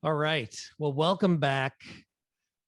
All right. Well, welcome back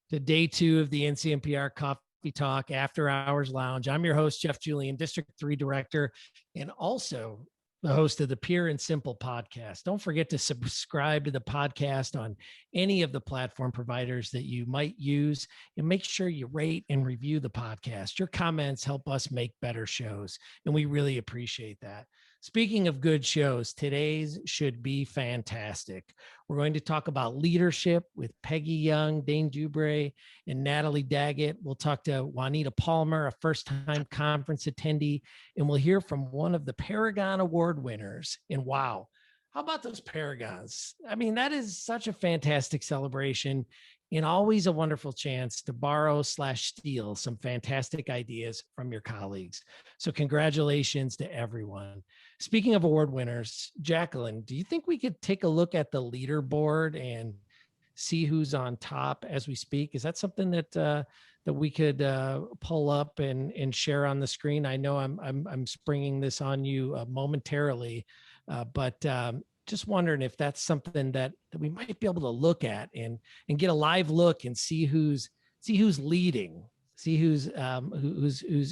to day 2 of the NCMPR Coffee Talk After Hours Lounge. I'm your host, Jeff Julian, District 3 Director, and also the host of the Pure and Simple podcast. Don't forget to subscribe to the podcast on any of the platform providers that you might use, and make sure you rate and review the podcast. Your comments help us make better shows, and we really appreciate that. Speaking of good shows, today's should be fantastic. We're going to talk about leadership with Peggy Young, Dane Dubray, and Natalie Daggett. We'll talk to Juanita Palmer, a first-time conference attendee, and we'll hear from one of the Paragon Award winners. And wow, how about those Paragons? I mean, that is such a fantastic celebration and always a wonderful chance to borrow/steal some fantastic ideas from your colleagues. So congratulations to everyone. Speaking of award winners, Jacqueline, do you think we could take a look at the leaderboard and see who's on top as we speak? Is that something that we could pull up and share on the screen? I know I'm springing this on you momentarily, but just wondering if that's something that we might be able to look at and get a live look and see who's leading, see who's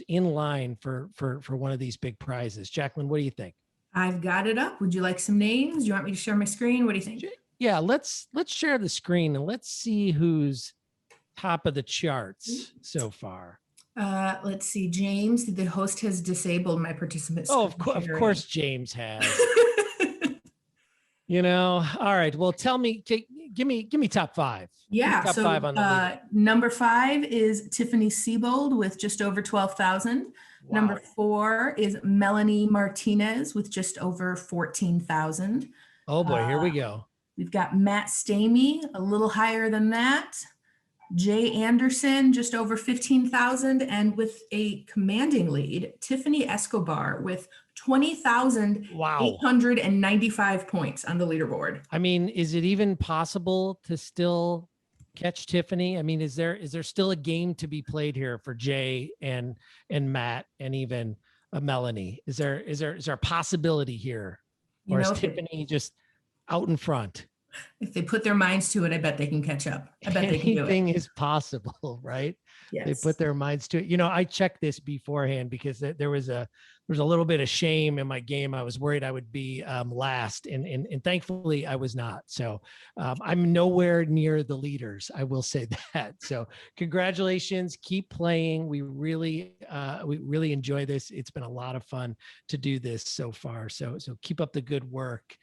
in line for one of these big prizes. Jacqueline, what do you think? I've got it up. Would you like some names? Do you want me to share my screen? What do you think? Yeah, let's share the screen and let's see who's top of the charts so far. Let's see. James, the host, has disabled my participants. Oh, of course James has. You know, all right. Well, tell me, give me top 5. Yeah. Top 5 on the leader. Number 5 is Tiffany Siebold with just over 12,000. Wow. Number 4 is Melanie Martinez with just over 14,000. Oh boy, here we go. We've got Matt Stamey, a little higher than that. Jay Anderson, just over 15,000. And with a commanding lead, Tiffany Escobar with 20,895 points on the leaderboard. I mean, is it even possible to still catch Tiffany? I mean, is there still a game to be played here for Jay and Matt and even Melanie? Is there a possibility here? Or is Tiffany just out in front? If they put their minds to it, I bet they can catch up. I bet they can do it. Anything is possible, right? Yes. They put their minds to it. You know, I checked this beforehand because there was a little bit of shame in my game. I was worried I would be last, and thankfully I was not. So I'm nowhere near the leaders. I will say that. So congratulations. Keep playing. We really enjoy this. It's been a lot of fun to do this so far. So keep up the good work.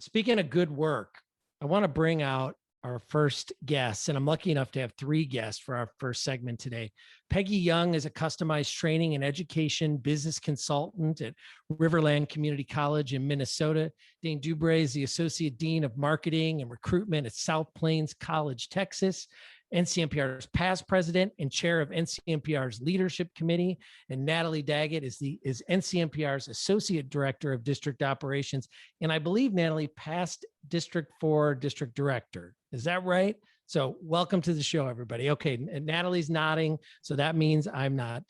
Speaking of good work, I want to bring out our first guests, and I'm lucky enough to have 3 guests for our first segment today. Peggy Young is a customized training and education business consultant at Riverland Community College in Minnesota. Dane Dubray is the Associate Dean of Marketing and Recruitment at South Plains College, Texas. NCMPR's past president and chair of NCMPR's leadership committee, and Natalie Daggett is NCMPR's associate director of district operations, and I believe Natalie past District 4 district director. Is that right? So welcome to the show, everybody. Okay, Natalie's nodding, so that means I've not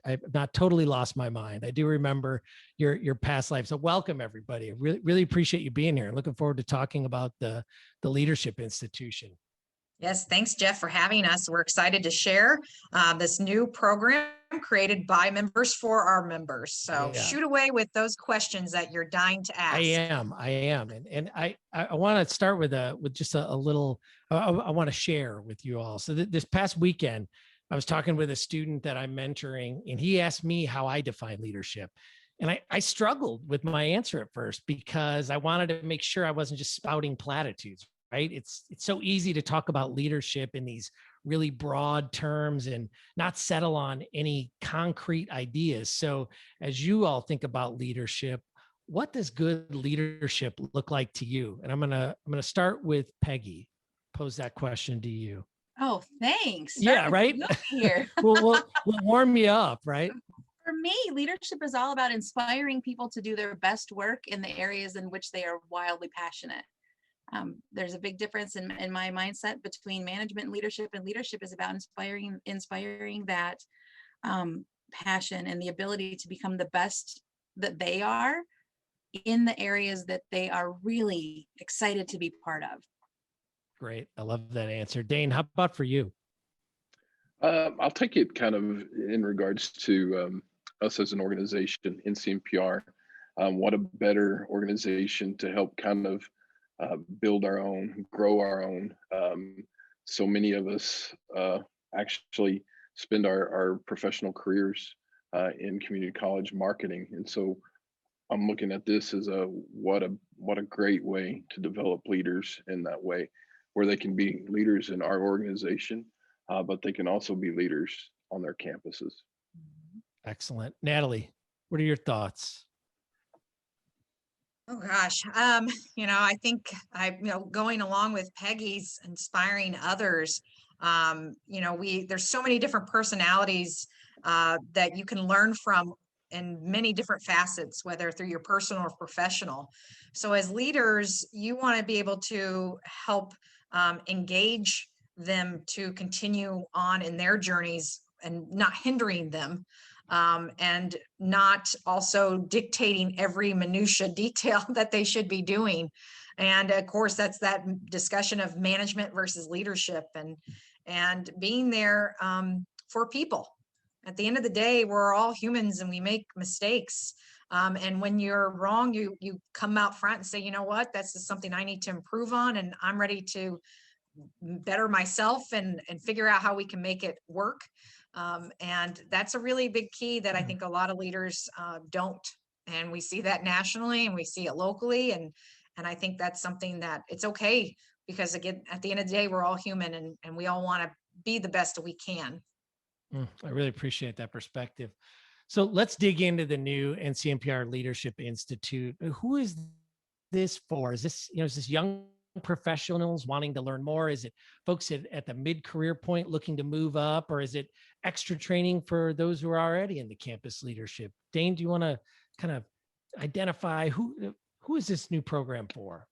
totally lost my mind. I do remember your past life. So welcome, everybody. I really appreciate you being here. Looking forward to talking about the Leadership Institution. Yes, thanks, Jeff, for having us. We're excited to share this new program created by members for our members. So shoot away with those questions that you're dying to ask. I am, and I want to start with just a little. I want to share with you all. So this past weekend, I was talking with a student that I'm mentoring, and he asked me how I define leadership. And I struggled with my answer at first because I wanted to make sure I wasn't just spouting platitudes. Right? It's so easy to talk about leadership in these really broad terms and not settle on any concrete ideas. So as you all think about leadership, what does good leadership look like to you? And I'm gonna start with Peggy. Pose that question to you. Oh, thanks. Yeah, right. Here. we'll warm you up, right? For me, leadership is all about inspiring people to do their best work in the areas in which they are wildly passionate. There's a big difference in my mindset between management and leadership is about inspiring that passion and the ability to become the best that they are in the areas that they are really excited to be part of. Great. I love that answer. Dane, how about for you? I'll take it kind of in regards to us as an organization, NCMPR. What a better organization to help kind of build our own, grow our own. So many of us actually spend our professional careers in community college marketing, and so I'm looking at this as what a great way to develop leaders in that way, where they can be leaders in our organization, but they can also be leaders on their campuses. Excellent. Natalie, what are your thoughts? Oh gosh, I think going along with Peggy's inspiring others, there's so many different personalities that you can learn from in many different facets, whether through your personal or professional. So as leaders, you want to be able to help engage them to continue on in their journeys and not hindering them. And not also dictating every minutia detail that they should be doing. And of course, that's that discussion of management versus leadership and being there for people. At the end of the day, we're all humans and we make mistakes. And when you're wrong, you come out front and say, you know what, that's just something I need to improve on, and I'm ready to better myself and figure out how we can make it work. And that's a really big key that I think a lot of leaders don't. And we see that nationally and we see it locally. And I think that's something that it's okay, because again, at the end of the day, we're all human and we all want to be the best that we can. I really appreciate that perspective. So let's dig into the new NCMPR Leadership Institute. Who is this for? Is this young professionals wanting to learn more? Is it folks at the mid-career point looking to move up, or is it extra training for those who are already in the campus leadership? Dane, do you want to kind of identify who is this new program for?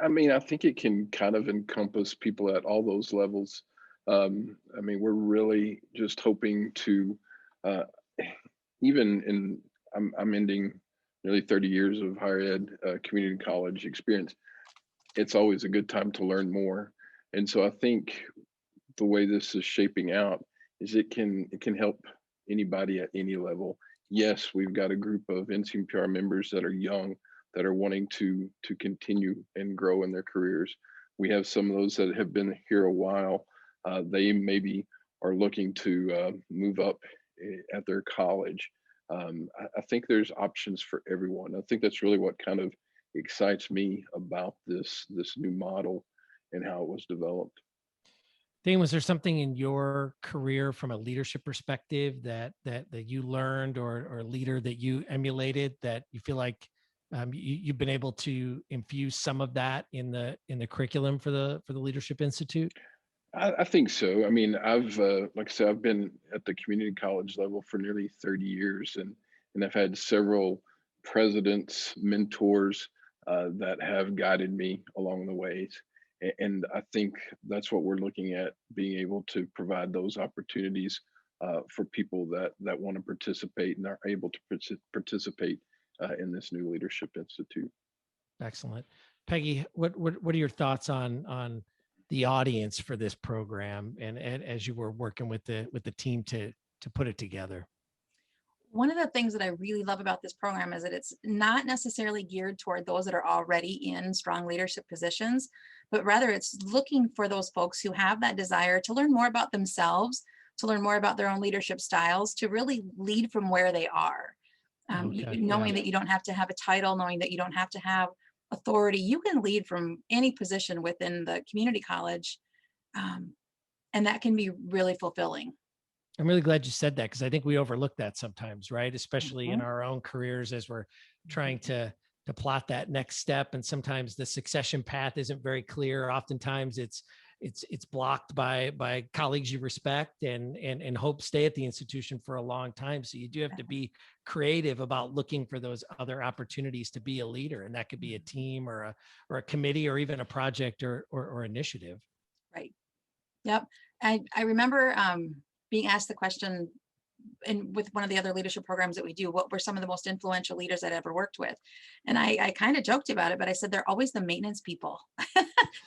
I mean, I think it can kind of encompass people at all those levels. I mean, we're really just hoping to, I'm ending nearly 30 years of higher ed community college experience. It's always a good time to learn more. And so I think the way this is shaping out is it can help anybody at any level. Yes, we've got a group of NCMPR members that are young, that are wanting to continue and grow in their careers. We have some of those that have been here a while. They maybe are looking to move up at their college. I think there's options for everyone. I think that's really what kind of excites me about this new model and how it was developed. Dane, was there something in your career from a leadership perspective that you learned, or a leader that you emulated, that you feel like you've been able to infuse some of that in the curriculum for the Leadership Institute? I think so. I mean, I've like I said, I've been at the community college level for nearly 30 years, and I've had several presidents, mentors that have guided me along the ways. And I think that's what we're looking at, being able to provide those opportunities for people that want to participate and are able to participate in this new Leadership Institute. Excellent. Peggy, what are your thoughts on the audience for this program, and as you were working with the team to put it together? One of the things that I really love about this program is that it's not necessarily geared toward those that are already in strong leadership positions, but rather it's looking for those folks who have that desire to learn more about themselves, to learn more about their own leadership styles, to really lead from where they are. Knowing that you don't have to have a title, knowing that you don't have to have authority, you can lead from any position within the community college, and that can be really fulfilling. I'm really glad you said that, because I think we overlook that sometimes, right? Especially in our own careers as we're trying to plot that next step. And sometimes the succession path isn't very clear. Oftentimes it's blocked by colleagues you respect and hope stay at the institution for a long time. So you do have to be creative about looking for those other opportunities to be a leader. And that could be a team or a committee, or even a project or initiative. Right. Yep. I remember being asked the question and with one of the other leadership programs that we do, what were some of the most influential leaders I'd ever worked with? And I kind of joked about it, but I said, they're always the maintenance people.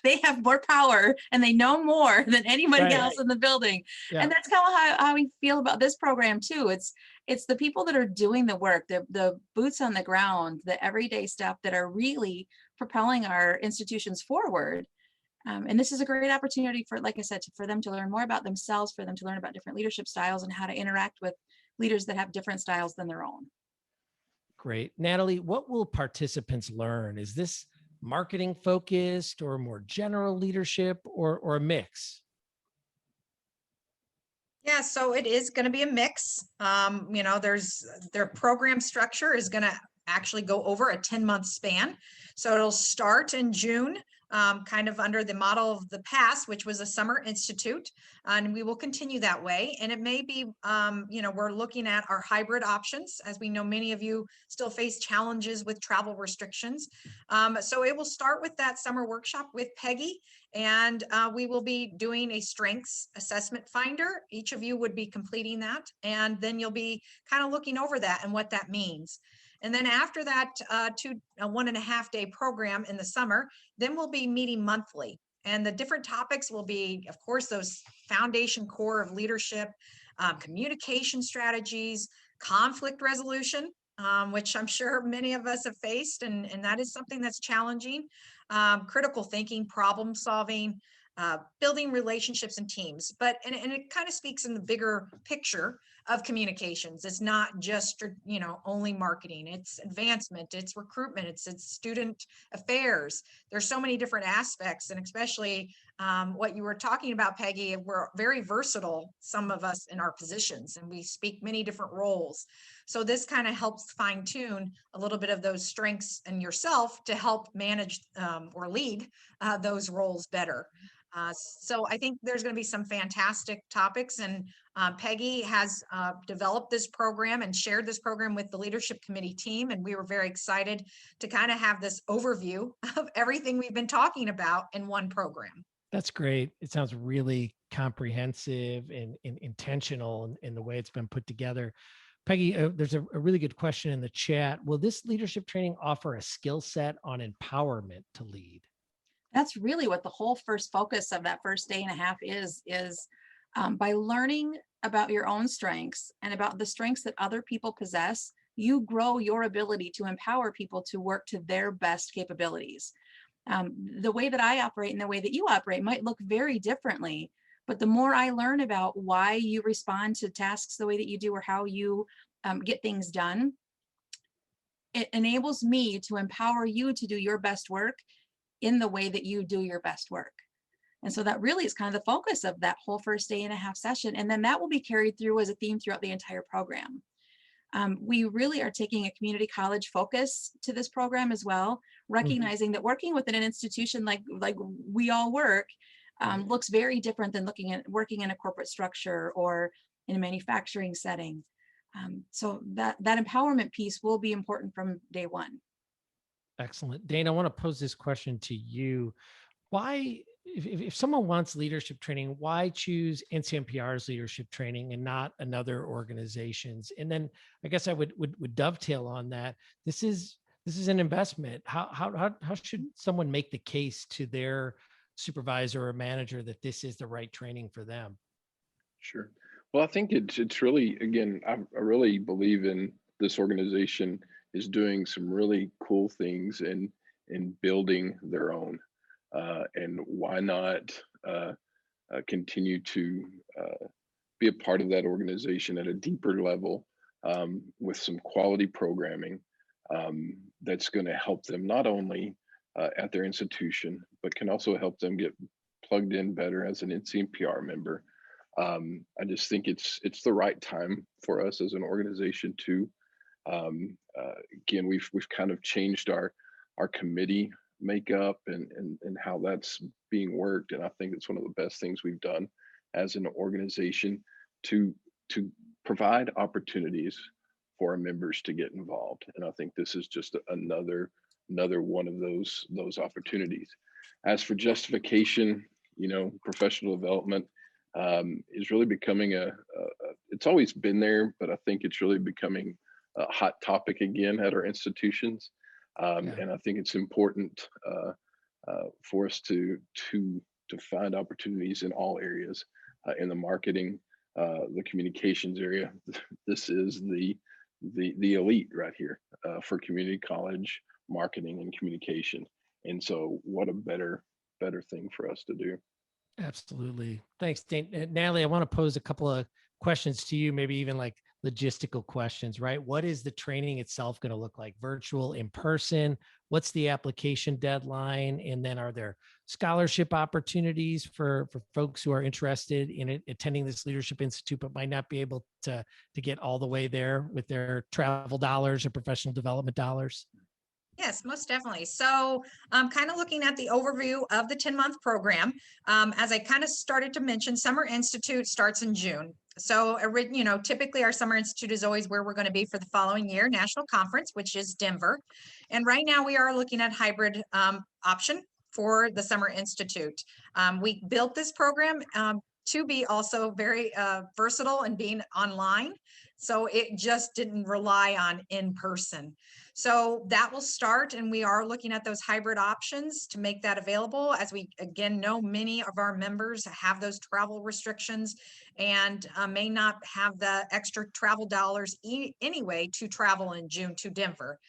They have more power and they know more than anybody Right. else in the building. Yeah. And that's kind of how we feel about this program too. It's the people that are doing the work, the boots on the ground, the everyday stuff that are really propelling our institutions forward. And this is a great opportunity for, like I said, for them to learn more about themselves, for them to learn about different leadership styles and how to interact with leaders that have different styles than their own. Great. Natalie, what will participants learn? Is this marketing focused or more general leadership or a mix? Yeah, so it is going to be a mix. Their program structure is going to actually go over a 10-month span. So it'll start in June, kind of under the model of the past, which was a summer institute, and we will continue that way. And it may be, we're looking at our hybrid options. As we know, many of you still face challenges with travel restrictions. So it will start with that summer workshop with Peggy, and we will be doing a strengths assessment finder. Each of you would be completing that, and then you'll be kind of looking over that and what that means. And then after that, a 1.5 day program in the summer, then we'll be meeting monthly. And the different topics will be, of course, those foundation core of leadership, communication strategies, conflict resolution, which I'm sure many of us have faced, and that is something that's challenging, critical thinking, problem solving, building relationships and teams. And it kind of speaks in the bigger picture of communications. It's not just, only marketing. It's advancement, it's recruitment, it's student affairs. There's so many different aspects, and especially what you were talking about, Peggy, we're very versatile, some of us in our positions, and we speak many different roles. So this kind of helps fine tune a little bit of those strengths in yourself to help manage or lead those roles better. So I think there's going to be some fantastic topics, and Peggy has developed this program and shared this program with the leadership committee team, and we were very excited to kind of have this overview of everything we've been talking about in one program. That's great. It sounds really comprehensive and intentional in the way it's been put together. Peggy, there's a really good question in the chat. Will this leadership training offer a skill set on empowerment to lead? That's really what the whole first focus of that first day and a half is by learning about your own strengths and about the strengths that other people possess, you grow your ability to empower people to work to their best capabilities. The way that I operate and the way that you operate might look very differently, but the more I learn about why you respond to tasks the way that you do or how you get things done, it enables me to empower you to do your best work in the way that you do your best work. And so that really is kind of the focus of that whole first day and a half session. And then that will be carried through as a theme throughout the entire program. We really are taking a community college focus to this program as well, recognizing that working within an institution like we all work looks very different than working in a corporate structure or in a manufacturing setting. So that empowerment piece will be important from day one. Excellent. Dana, I want to pose this question to you. Why, if someone wants leadership training, why choose NCMPR's leadership training and not another organization's? And then I guess I would dovetail on that. This is an investment. How should someone make the case to their supervisor or manager that this is the right training for them? Sure. Well, I think it's really, again, I really believe in this organization is doing some really cool things in building their own. And why not continue to be a part of that organization at a deeper level with some quality programming that's going to help them not only at their institution, but can also help them get plugged in better as an NCMPR member. I just think it's the right time for us as an organization to again, we've kind of changed our committee makeup and how that's being worked, and I think it's one of the best things we've done as an organization to provide opportunities for our members to get involved. And I think this is just another one of those opportunities. As for justification, professional development, is really becoming it's always been there, but I think it's really becoming a hot topic again at our institutions. And I think it's important for us to find opportunities in all areas, in the marketing, the communications area. This is the elite right here for community college marketing and communication. And so, what a better thing for us to do. Absolutely. Thanks, Dane. Natalie, I want to pose a couple of questions to you, maybe even like logistical questions, right? What is the training itself going to look like? Virtual, in person? What's the application deadline? And then are there scholarship opportunities for folks who are interested in attending this Leadership Institute, but might not be able to get all the way there with their travel dollars or professional development dollars? Yes, most definitely. So kind of looking at the overview of the 10-month program, as I kind of started to mention, Summer Institute starts in June. So, typically our Summer Institute is always where we're going to be for the following year, National Conference, which is Denver. And right now we are looking at hybrid option for the Summer Institute. We built this program to be also very versatile and being online. So it just didn't rely on in-person. So that will start, and we are looking at those hybrid options to make that available. As we, again, know many of our members have those travel restrictions and may not have the extra travel dollars anyway to travel in June to Denver.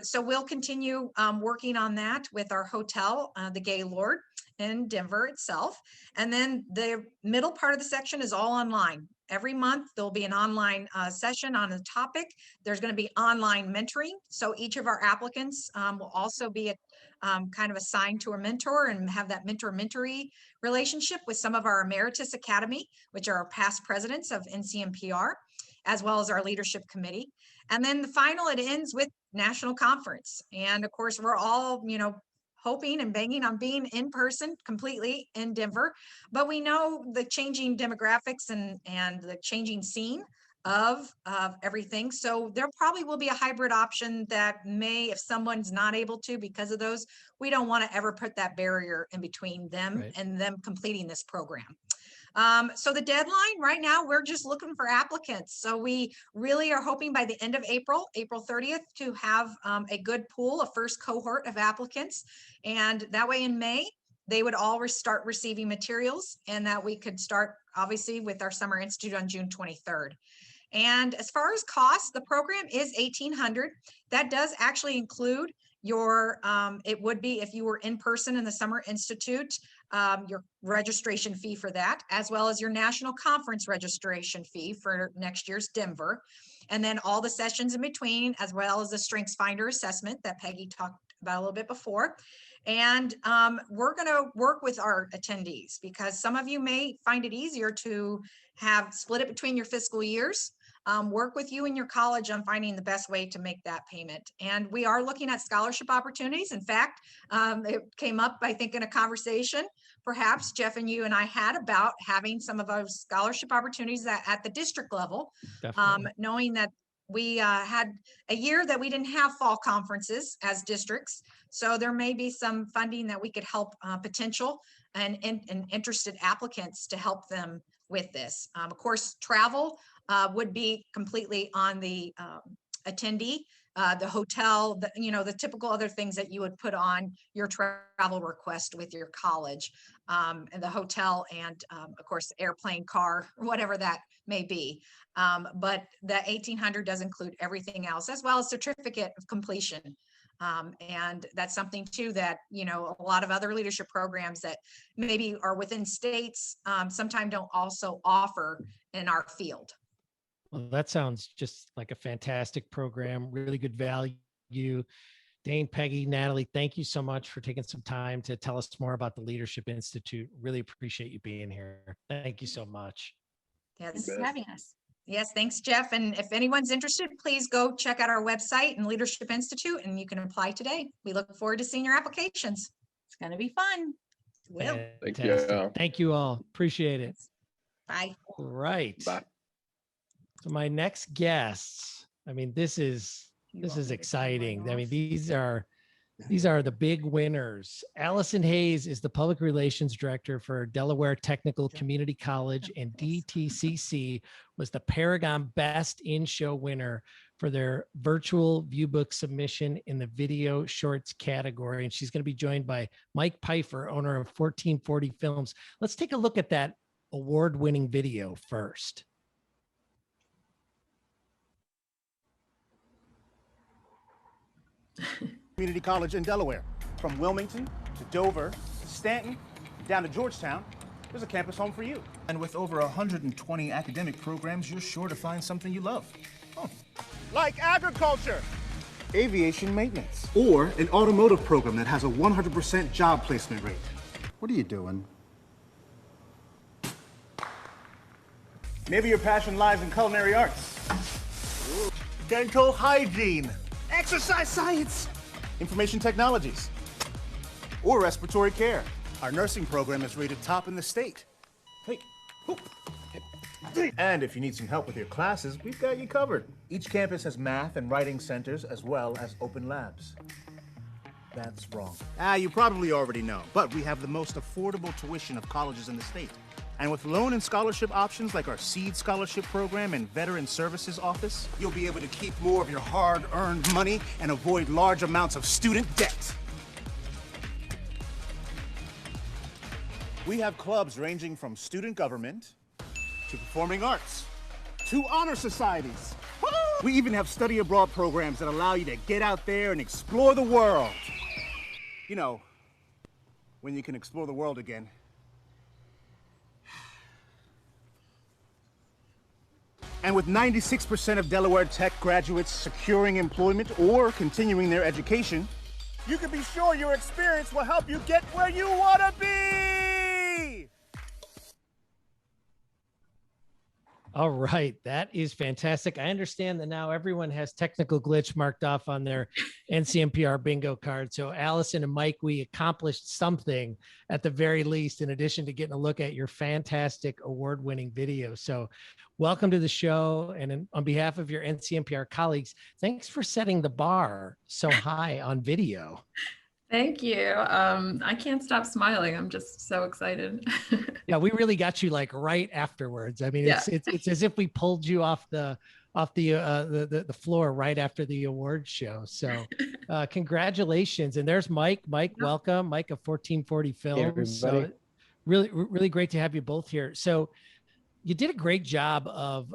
So we'll continue working on that with our hotel, the Gaylord in Denver itself. And then the middle part of the section is all online. Every month, there'll be an online session on a topic. There's going to be online mentoring. So each of our applicants will also be kind of assigned to a mentor and have that mentor-mentee relationship with some of our Emeritus Academy, which are our past presidents of NCMPR, as well as our leadership committee. And then the final, it ends with National Conference. And of course, we're all, hoping and banging on being in person completely in Denver, but we know the changing demographics and the changing scene of everything. So there probably will be a hybrid option that may, if someone's not able to because of those, we don't want to ever put that barrier in between them and them completing this program. So the deadline right now, we're just looking for applicants. So we really are hoping by the end of April 30th, to have a good pool, a first cohort of applicants. And that way in May, they would all start receiving materials, and that we could start obviously with our Summer Institute on June 23rd. And as far as costs, the program is $1,800. That does actually include your, it would be if you were in person in the Summer Institute, your registration fee for that, as well as your National Conference registration fee for next year's Denver. And then all the sessions in between, as well as the Strengths Finder assessment that Peggy talked about a little bit before. And we're going to work with our attendees, because some of you may find it easier to have split it between your fiscal years. Work with you and your college on finding the best way to make that payment. And we are looking at scholarship opportunities. In fact, it came up, I think, in a conversation, perhaps Jeff and you and I had, about having some of those scholarship opportunities at the district level, knowing that we had a year that we didn't have fall conferences as districts. So there may be some funding that we could help potential and interested applicants to help them with this. Of course, travel would be completely on the attendee, the hotel, the typical other things that you would put on your travel request with your college, and the hotel, and of course, airplane, car, whatever that may be. But the $1,800 does include everything else, as well as certificate of completion. And that's something too that, a lot of other leadership programs that maybe are within states sometimes don't also offer in our field. Well, that sounds just like a fantastic program, really good value. Dane, Peggy, Natalie, thank you so much for taking some time to tell us more about the Leadership Institute. Really appreciate you being here. Thank you so much. Yes. Thanks for having us. Yes, thanks, Jeff. And if anyone's interested, please go check out our website and Leadership Institute, and you can apply today. We look forward to seeing your applications. It's going to be fun. Will. Thank Fantastic. you. Thank you all. Appreciate it. Bye. All right. Bye. So my next guests, this is exciting. These are These are the big winners. Allison Hayes is the Public Relations Director for Delaware Technical Community College, and DTCC was the Paragon Best in Show winner for their virtual viewbook submission in the video shorts category. And she's going to be joined by Mike Pfeiffer, owner of 1440 Films. Let's take a look at that award-winning video first. Community College in Delaware. From Wilmington to Dover to Stanton, down to Georgetown, there's a campus home for you. And with over 120 academic programs, you're sure to find something you love. Oh. Like agriculture, aviation maintenance, or an automotive program that has a 100% job placement rate. What are you doing? Maybe your passion lies in culinary arts, dental hygiene, exercise science, information technologies, or respiratory care. Our nursing program is rated top in the state. Hey, whoop. And if you need some help with your classes, we've got you covered. Each campus has math and writing centers as well as open labs. That's wrong. You probably already know, but we have the most affordable tuition of colleges in the state. And with loan and scholarship options like our Seed Scholarship Program and Veteran Services Office, you'll be able to keep more of your hard-earned money and avoid large amounts of student debt. We have clubs ranging from student government to performing arts to honor societies. We even have study abroad programs that allow you to get out there and explore the world. You know, when you can explore the world again. And with 96% of Delaware Tech graduates securing employment or continuing their education, you can be sure your experience will help you get where you want to be! All right, that is fantastic. I understand that now everyone has technical glitch marked off on their NCMPR bingo card. So Allison and Mike, we accomplished something at the very least, in addition to getting a look at your fantastic award-winning video. So welcome to the show. And on behalf of your NCMPR colleagues, thanks for setting the bar so high on video. Thank you. I can't stop smiling. I'm just so excited. Yeah, we really got you like right afterwards. I mean, it's as if we pulled you off the floor right after the award show. So congratulations. And there's Mike. Mike, welcome. Mike of 1440 Films. So really great to have you both here. So you did a great job of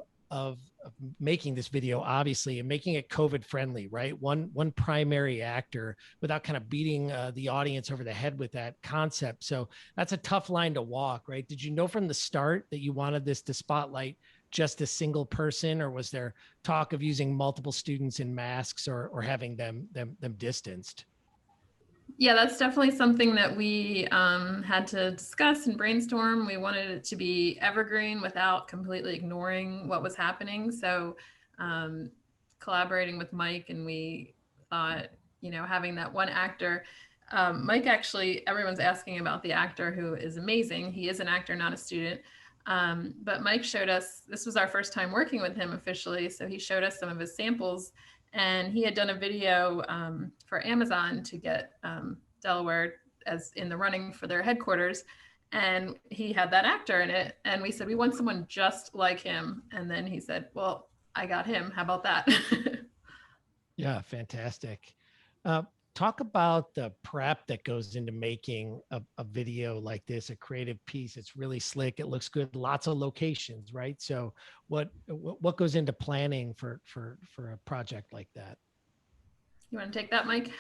making this video, obviously, and making it COVID friendly, right? One primary actor without kind of beating the audience over the head with that concept. So that's a tough line to walk, right? Did you know from the start that you wanted this to spotlight just a single person, or was there talk of using multiple students in masks or having them distanced? Yeah, that's definitely something that we had to discuss and brainstorm. We wanted it to be evergreen without completely ignoring what was happening. So collaborating with Mike, and we thought, you know, having that one actor, Mike, actually, everyone's asking about the actor, who is amazing. He is an actor, not a student. But Mike showed us, this was our first time working with him officially. So he showed us some of his samples. And he had done a video for Amazon to get Delaware as in the running for their headquarters. And he had that actor in it. And we said, we want someone just like him. And then he said, well, I got him. How about that? Yeah, fantastic. Talk about the prep that goes into making a video like this, a creative piece. It's really slick. It looks good. Lots of locations, right? So what goes into planning for a project like that? You want to take that, Mike?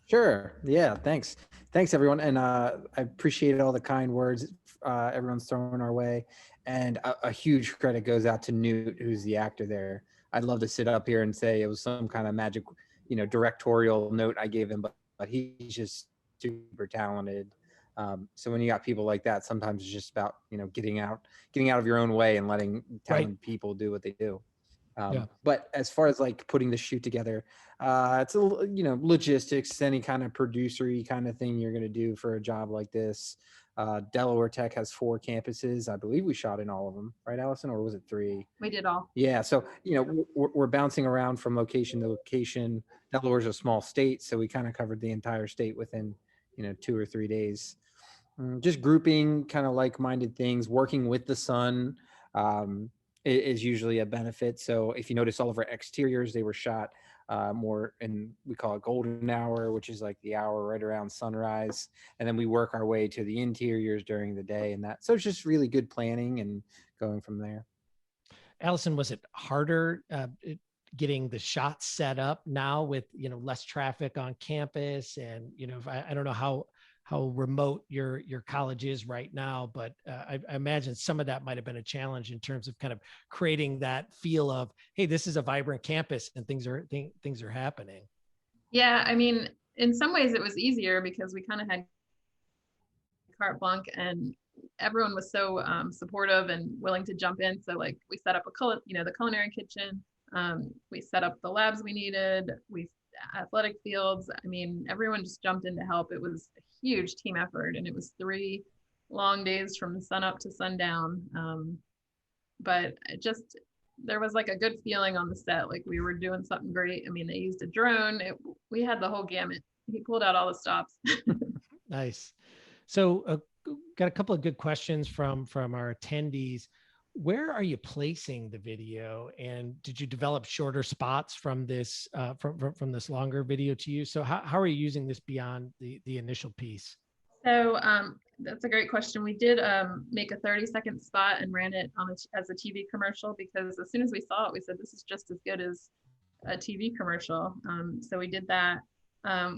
Sure. Yeah. Thanks. Thanks, everyone. And I appreciate all the kind words everyone's throwing our way. And a huge credit goes out to Newt, who's the actor there. I'd love to sit up here and say it was some kind of magic, you know, directorial note I gave him, but he's just super talented. So when you got people like that, sometimes it's just about, you know, getting out of your own way and letting talented people do what they do. But as far as like putting the shoot together, it's you know, logistics, any kind of producery kind of thing you're going to do for a job like this. Delaware Tech has 4 campuses. I believe we shot in all of them, right, Allison? Or was it 3? We did all. Yeah. So, we're bouncing around from location to location. Delaware's a small state, so we kind of covered the entire state within, 2 or 3 days. Just grouping kind of like-minded things, working with the sun is usually a benefit. So if you notice, all of our exteriors, they were shot more in, we call it golden hour, which is like the hour right around sunrise. And then we work our way to the interiors during the day and that. So it's just really good planning and going from there. Allison, was it harder getting the shots set up now with, less traffic on campus? And, I don't know how remote your college is right now, but I imagine some of that might have been a challenge in terms of kind of creating that feel of, hey, this is a vibrant campus and things are happening. Yeah, I mean, in some ways it was easier because we kind of had carte blanche and everyone was so supportive and willing to jump in. So like we set up the culinary kitchen. We set up the labs we needed. We athletic fields. I mean, everyone just jumped in to help. It was a huge team effort, and it was 3 long days from sun up to sundown. But there was like a good feeling on the set, like we were doing something great. I mean, they used a drone. We had the whole gamut. He pulled out all the stops. Nice. So got a couple of good questions from our attendees. Where are you placing the video, and did you develop shorter spots from this from this longer video to use? So how are you using this beyond the initial piece? So that's a great question. We did make a 30-second spot and ran it as a TV commercial, because as soon as we saw it, we said, this is just as good as a TV commercial. So we did that.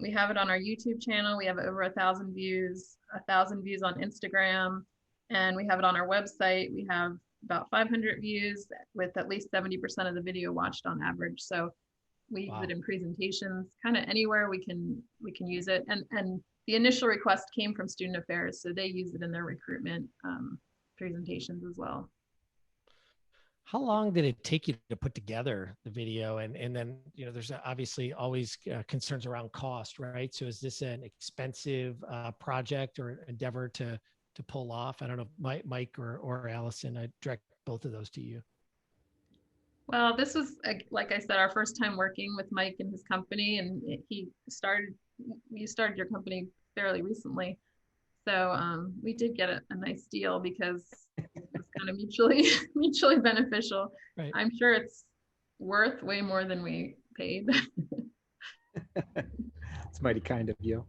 We have it on our YouTube channel. We have over 1,000 views, 1,000 views on Instagram, and we have it on our website. We have about 500 views with at least 70% of the video watched on average. So we use it in presentations, kind of anywhere we can use it. And the initial request came from student affairs, so they use it in their recruitment presentations as well. How long did it take you to put together the video? And then, there's obviously always concerns around cost, right? So is this an expensive project or endeavor to pull off? I don't know, Mike or Allison, I direct both of those to you. Well, this was, like I said, our first time working with Mike and his company, and you started your company fairly recently. So we did get a nice deal because it's kind of mutually beneficial. Right. I'm sure it's worth way more than we paid. It's mighty kind of you.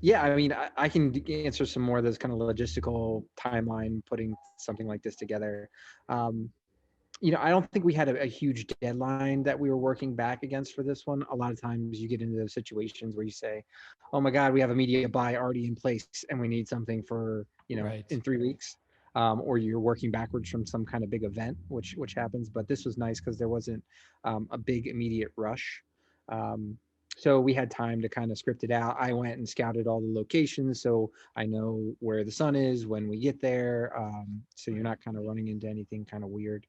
Yeah, I mean, I can answer some more of those kind of logistical timeline, putting something like this together. I don't think we had a huge deadline that we were working back against for this one. A lot of times you get into those situations where you say, oh my God, we have a media buy already in place and we need something for, right, in 3 weeks. Or you're working backwards from some kind of big event, which happens. But this was nice because there wasn't a big immediate rush. So we had time to kind of script it out. I went and scouted all the locations, so I know where the sun is when we get there. So you're not kind of running into anything kind of weird.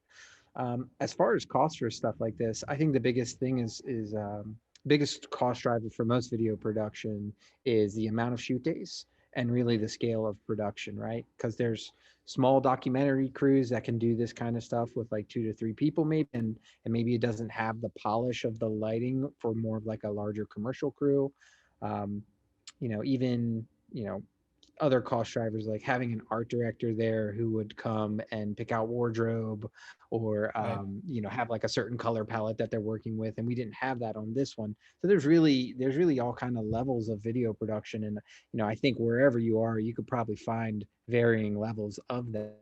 As far as cost for stuff like this, I think the biggest thing is biggest cost driver for most video production is the amount of shoot days and really the scale of production, right? Because there's small documentary crews that can do this kind of stuff with like 2 to 3 people maybe, and maybe it doesn't have the polish of the lighting for more of like a larger commercial crew. Even other cost drivers, like having an art director there who would come and pick out wardrobe or have like a certain color palette that they're working with, and we didn't have that on this one. So there's really all kind of levels of video production, and I think wherever you are, you could probably find varying levels of that.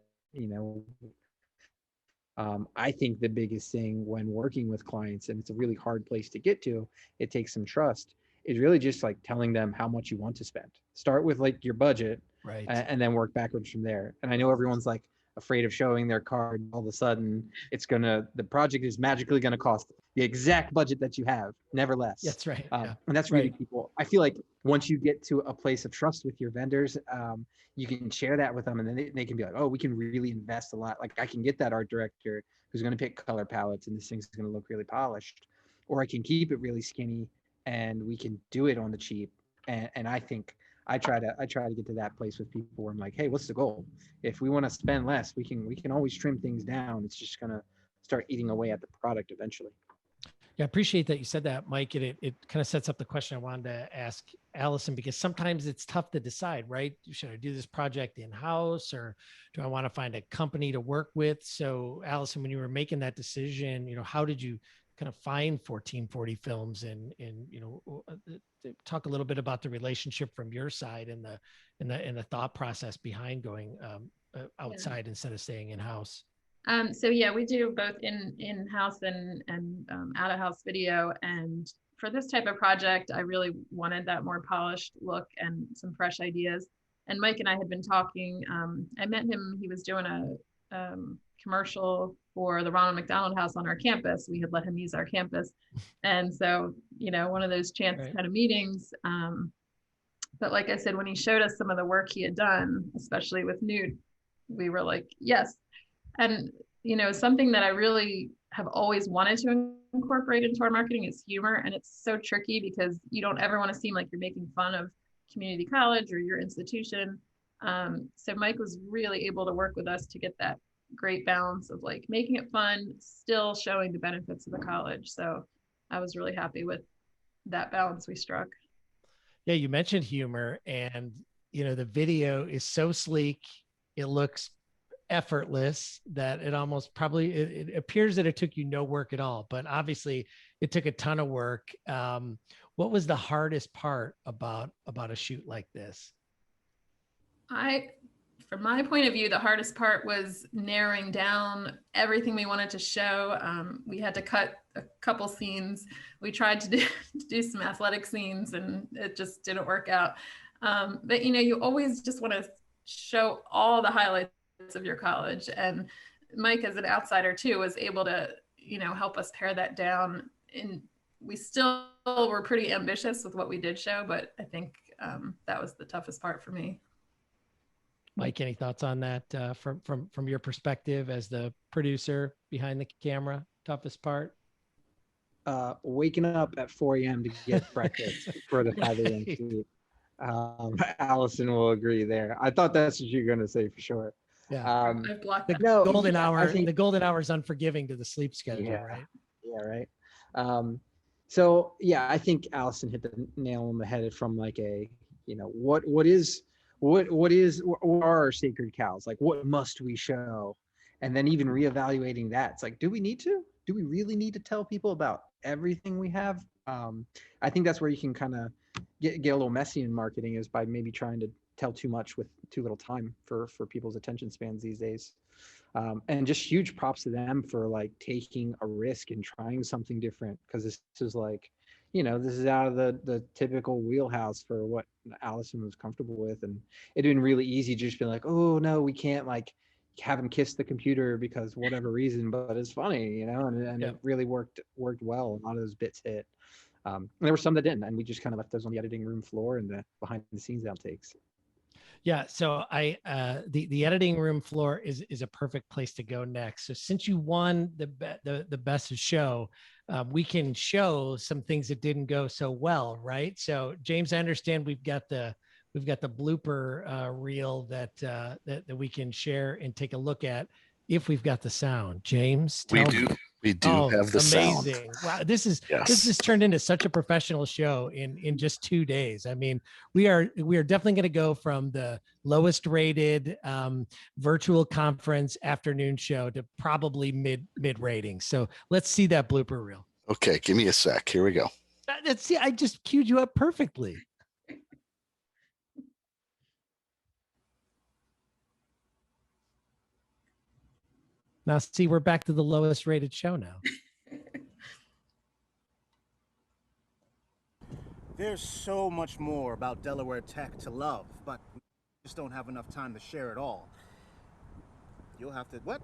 I think the biggest thing when working with clients, and it's a really hard place to get to, it takes some trust, is really just like telling them how much you want to spend. Start with like your budget, right, and then work backwards from there. And I know everyone's like afraid of showing their card. All of a sudden, the project is magically gonna cost the exact budget that you have, never less. That's right. And that's really people. I feel like once you get to a place of trust with your vendors, you can share that with them, and then they can be like, oh, we can really invest a lot. Like I can get that art director who's gonna pick color palettes, and this thing's gonna look really polished, or I can keep it really skinny and we can do it on the cheap. And I think I try to get to that place with people where I'm like, hey, what's the goal? If we want to spend less, we can always trim things down. It's just gonna start eating away at the product eventually. Yeah, I appreciate that you said that, Mike. And it kind of sets up the question I wanted to ask Allison, because sometimes it's tough to decide, right? Should I do this project in-house, or do I want to find a company to work with? So Allison, when you were making that decision, how did you kind of find 1440 Films, and talk a little bit about the relationship from your side and the thought process behind going outside instead of staying in-house? So yeah, we do both in-house and out-of-house video. And for this type of project, I really wanted that more polished look and some fresh ideas. And Mike and I had been talking. I met him. He was doing a commercial for the Ronald McDonald House on our campus. We had let him use our campus, and so one of those chance kind of meetings. But like I said, when he showed us some of the work he had done, especially with Newt, we were like, yes. And, something that I really have always wanted to incorporate into our marketing is humor. And it's so tricky because you don't ever want to seem like you're making fun of community college or your institution. So Mike was really able to work with us to get that great balance of like making it fun, still showing the benefits of the college. So I was really happy with that balance we struck. Yeah, you mentioned humor, and, the video is so sleek. It looks effortless that it almost it appears that it took you no work at all, but obviously it took a ton of work. What was the hardest part about a shoot like this? From my point of view, the hardest part was narrowing down everything we wanted to show. We had to cut a couple scenes. We tried to do some athletic scenes, and it just didn't work out. But you always just want to show all the highlights of your college, and Mike, as an outsider too, was able to help us pare that down. And we still were pretty ambitious with what we did show, but I think that was the toughest part for me. Mike, any thoughts on that from your perspective as the producer behind the camera? Toughest part? Waking up at 4 a.m. to get breakfast for the 5 a.m. shoot. Allison will agree there. I thought that's what you're going to say for sure. Yeah, I've blocked the golden hour. The golden hour is unforgiving to the sleep schedule, right? Yeah, right. So yeah, I think Allison hit the nail on the head from like what are our sacred cows? Like, what must we show? And then even reevaluating that. It's like, do we need to? Do we really need to tell people about everything we have? I think that's where you can kind of get a little messy in marketing, is by maybe trying to tell too much with too little time for people's attention spans these days. And just huge props to them for like taking a risk and trying something different, because this is like, this is out of the typical wheelhouse for what Allison was comfortable with. And it'd been really easy to just be like, oh no, we can't like have him kiss the computer because whatever reason, but it's funny, and it really worked well. A lot of those bits hit. And there were some that didn't, and we just kind of left those on the editing room floor and the behind the scenes outtakes. Yeah, so the editing room floor is a perfect place to go next. So since you won the best of show, we can show some things that didn't go so well, right? So James, I understand we've got the blooper reel that we can share and take a look at if we've got the sound. James, we do have the sound. Amazing! Wow, this has turned into such a professional show in just 2 days. I mean, we are definitely going to go from the lowest rated virtual conference afternoon show to probably mid rating. So let's see that blooper reel. Okay, give me a sec. Here we go. I just queued you up perfectly. Now, see, we're back to the lowest rated show now. There's so much more about Delaware Tech to love, but we just don't have enough time to share it all. You'll have to... What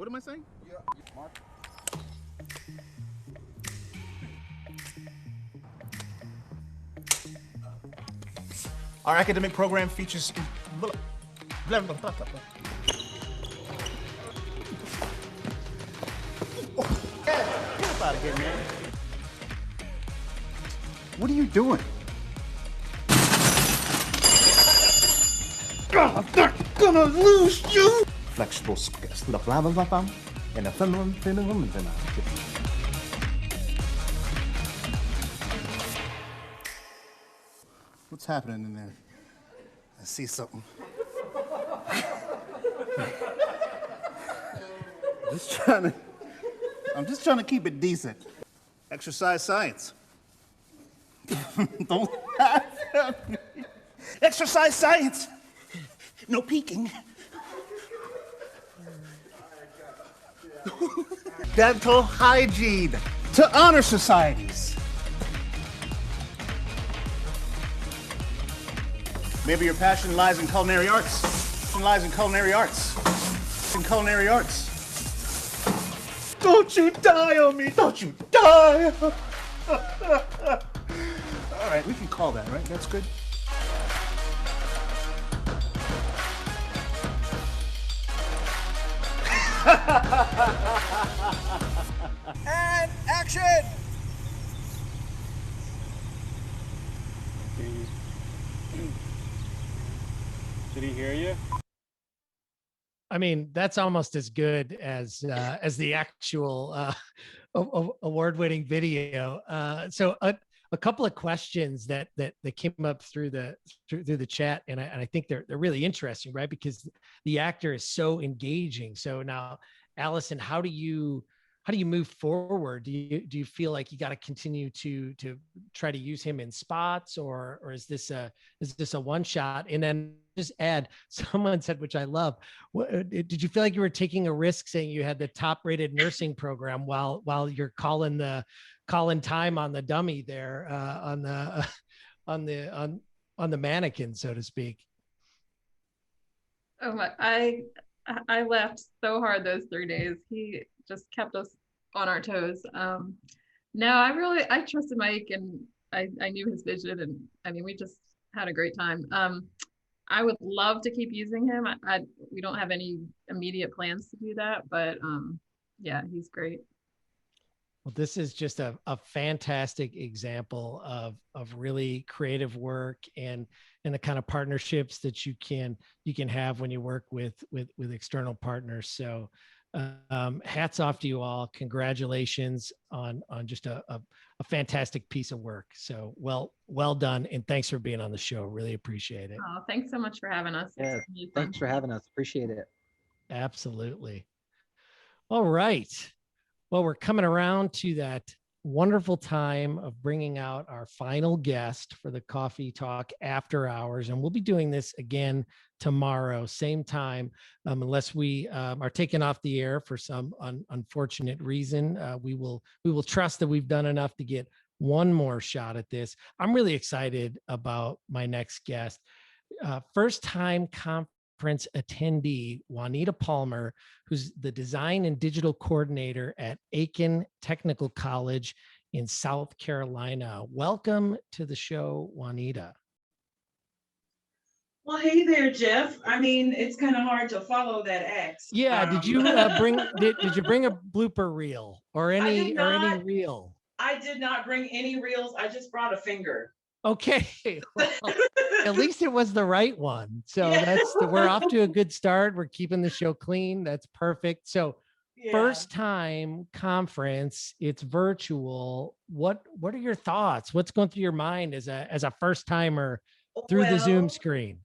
am I saying? Yeah, Mark. Our academic program features... Blah, blah, blah, blah, blah. Out of here, man. What are you doing? I'm not gonna lose you. Flexible blah blah blah and a phenomenon. What's happening in there? I see something. I'm just trying to keep it decent. Exercise science. Don't laugh at me. Exercise science. No peeking. Dental hygiene to honor societies. Maybe your passion lies in culinary arts. Lies in culinary arts. In culinary arts. Don't you die on me! Don't you die! All right, we can call that, right? That's good. And action! Did he hear you? I mean, that's almost as good as the actual award-winning video. So a couple of questions that came up through the chat, and I think they're really interesting, right? Because the actor is so engaging. So now, Allison, how do you move forward? Do you feel like you got to continue to try to use him in spots, or is this a one shot? And then just add, someone said, which I love, did you feel like you were taking a risk saying you had the top rated nursing program while you're calling time on the dummy there on the mannequin, so to speak? Oh my, I laughed so hard those 3 days. He just kept us on our toes. No, I trusted Mike, and I knew his vision, and I mean, we just had a great time. I would love to keep using him. We don't have any immediate plans to do that, but yeah, he's great. Well, this is just a fantastic example of really creative work and the kind of partnerships that you can have when you work with external partners. So hats off to you all. Congratulations on just a fantastic piece of work. So well done. And thanks for being on the show. Really appreciate it. Oh, thanks so much for having us. Yeah, thanks for having us. Appreciate it. Absolutely. All right. Well, we're coming around to that wonderful time of bringing out our final guest for the Coffee Talk After Hours. And we'll be doing this again tomorrow, same time, unless we are taken off the air for some unfortunate reason. We will trust that we've done enough to get one more shot at this. I'm really excited about my next guest. First time conference attendee, Juanita Palmer, who's the design and digital coordinator at Aiken Technical College in South Carolina. Welcome to the show, Juanita. Well, hey there, Jeff. I mean, it's kind of hard to follow that act. Yeah, did you did you bring a blooper reel or any reel? I did not bring any reels. I just brought a finger. Okay, well, at least it was the right one. So yeah. We're off to a good start. We're keeping the show clean. That's perfect. So yeah. First time conference, it's virtual. What are your thoughts? What's going through your mind as a first timer through the Zoom screen?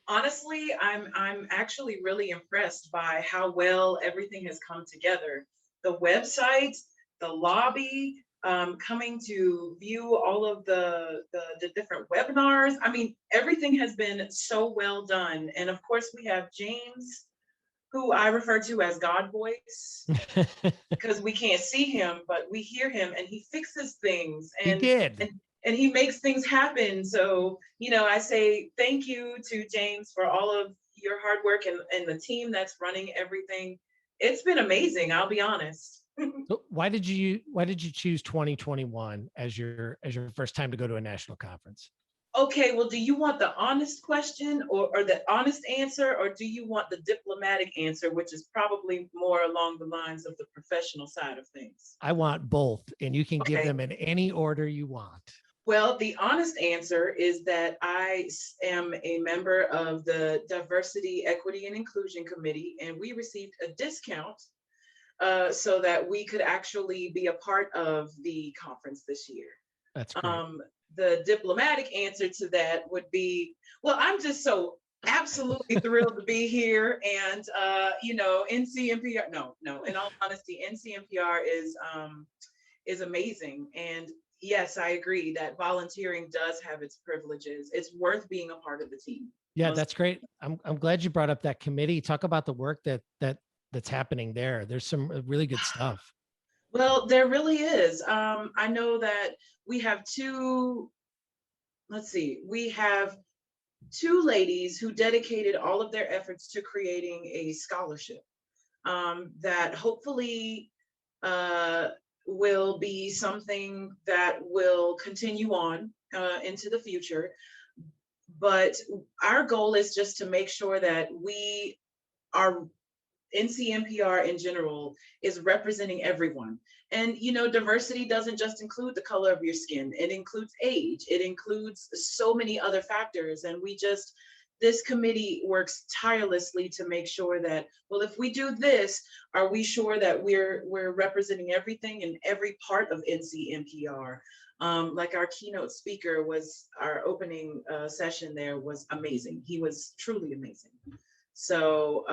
Honestly, I'm actually really impressed by how well everything has come together. The website, the lobby, coming to view all of the different webinars. I mean, everything has been so well done. And of course, we have James, who I refer to as God voice, because we can't see him, but we hear him, and he fixes things. And, he did. And he makes things happen. So, I say thank you to James for all of your hard work and the team that's running everything. It's been amazing, I'll be honest. So why did you choose 2021 as your first time to go to a national conference? Okay, well, do you want the honest question or the honest answer, or do you want the diplomatic answer, which is probably more along the lines of the professional side of things? I want both, and you can give them in any order you want. Well, the honest answer is that I am a member of the Diversity, Equity, and Inclusion Committee, and we received a discount so that we could actually be a part of the conference this year. That's great. The diplomatic answer to that would be, well, I'm just so absolutely thrilled to be here. And, you know, NCMPR, no, in all honesty, NCMPR is amazing. And yes, I agree that volunteering does have its privileges. It's worth being a part of the team. Yeah, that's great. I'm glad you brought up that committee. Talk about the work that's happening there. There's some really good stuff. Well, there really is. I know that we have we have two ladies who dedicated all of their efforts to creating a scholarship that hopefully will be something that will continue on into the future. But our goal is just to make sure that NCMPR in general is representing everyone. And, you know, diversity doesn't just include the color of your skin. It includes age. It includes so many other factors. And this committee works tirelessly to make sure that, well, if we do this, are we sure that we're representing everything in every part of NCMPR? Like our keynote speaker our opening session there was amazing. He was truly amazing. So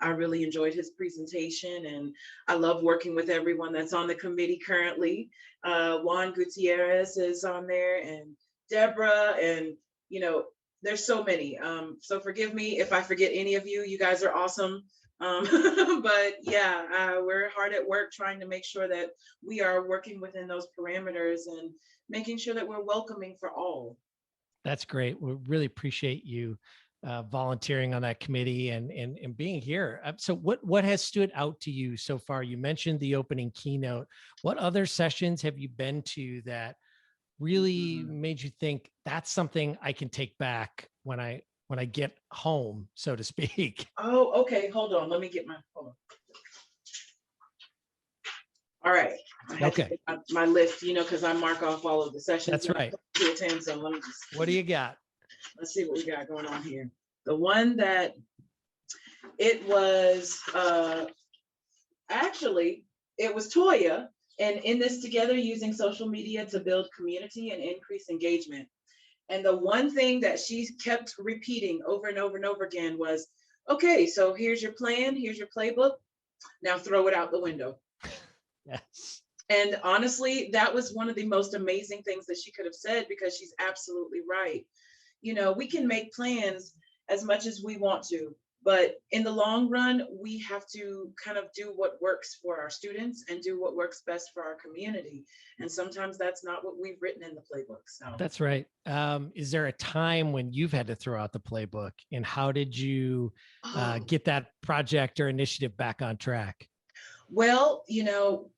I really enjoyed his presentation, and I love working with everyone that's on the committee currently. Juan Gutierrez is on there, and Deborah, and you know, there's so many. So forgive me if I forget any of you. You guys are awesome. But yeah, we're hard at work trying to make sure that we are working within those parameters and making sure that we're welcoming for all. That's great. We really appreciate you volunteering on that committee and being here. So what has stood out to you so far? You mentioned the opening keynote. What other sessions have you been to that really made you think that's something I can take back when I get home, so to speak? Oh, okay. Hold on. Let me get hold on. All right. I had to get my list, you know, because I mark off all of the sessions. That's right. To attend, so let me just. What do you got? Let's see what we got going on here. The one that it was actually, it was Toya, and in this together using social media to build community and increase engagement. And the one thing that she kept repeating over and over and over again was, okay, so here's your plan, here's your playbook, now throw it out the window. Yes. And honestly, that was one of the most amazing things that she could have said, because she's absolutely right. You know, we can make plans as much as we want to, but in the long run, we have to kind of do what works for our students and do what works best for our community. And sometimes that's not what we've written in the playbook. So that's right. Is there a time when you've had to throw out the playbook, and how did you get that project or initiative back on track? Well, you know,